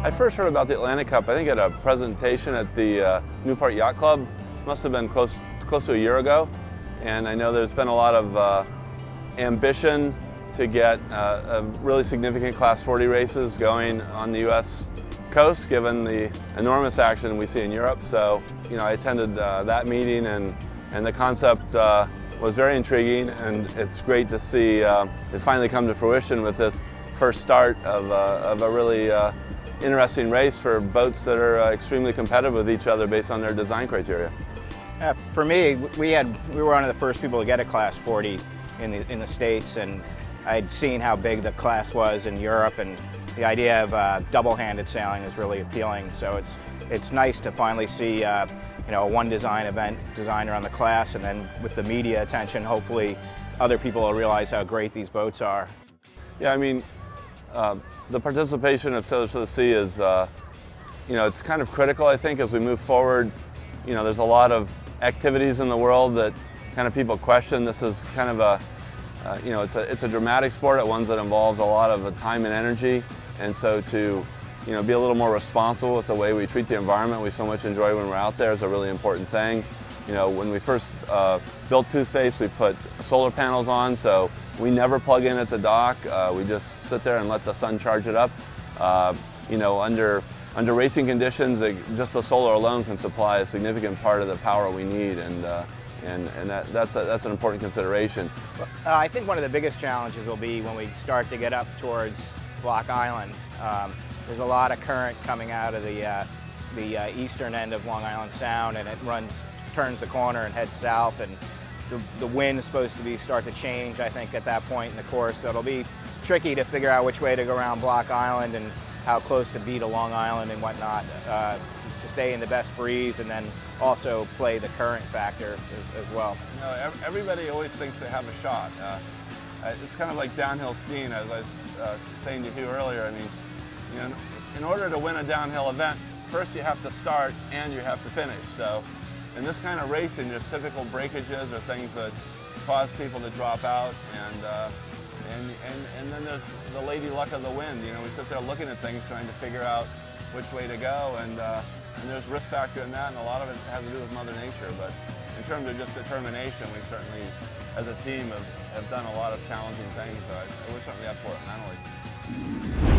I first heard about the Atlantic Cup, I think at a presentation at the Newport Yacht Club. Must have been close to a year ago. And I know there's been a lot of ambition to get really significant Class 40 races going on the U.S. coast, given the enormous action we see in Europe. So, I attended that meeting, and the concept was very intriguing, and it's great to see it finally come to fruition with this first start of a really interesting race for boats that are extremely competitive with each other based on their design criteria. For me, we were one of the first people to get a Class 40 in the States, and I'd seen how big the class was in Europe, and the idea of double-handed sailing is really appealing. So it's nice to finally see a one design event designed around the class, and then with the media attention, hopefully other people will realize how great these boats are. Yeah, I mean, the participation of Sailors to the Sea is, it's kind of critical, I think, as we move forward. There's a lot of activities in the world that kind of people question. This is kind of a, it's a dramatic sport. It's one that involves a lot of time and energy, and so to be a little more responsible with the way we treat the environment we so much enjoy when we're out there is a really important thing. When we first built Toothface, we put solar panels on, so we never plug in at the dock. We just sit there and let the sun charge it up. Under racing conditions, just the solar alone can supply a significant part of the power we need, and that's an important consideration. I think one of the biggest challenges will be when we start to get up towards Block Island. There's a lot of current coming out of the eastern end of Long Island Sound, and it turns the corner and heads south, and the wind is supposed to start to change, I think, at that point in the course. So it'll be tricky to figure out which way to go around Block Island and how close to be to Long Island and whatnot, to stay in the best breeze and then also play the current factor as well. Everybody always thinks they have a shot. It's kind of like downhill skiing, as I was saying to you earlier. I mean, in order to win a downhill event, first you have to start and you have to finish. So in this kind of racing, there's typical breakages or things that cause people to drop out, and then there's the lady luck of the wind. We sit there looking at things, trying to figure out which way to go, and there's risk factor in that, and a lot of it has to do with Mother Nature. But in terms of just determination, we certainly, as a team, have done a lot of challenging things, so we're certainly up for it mentally.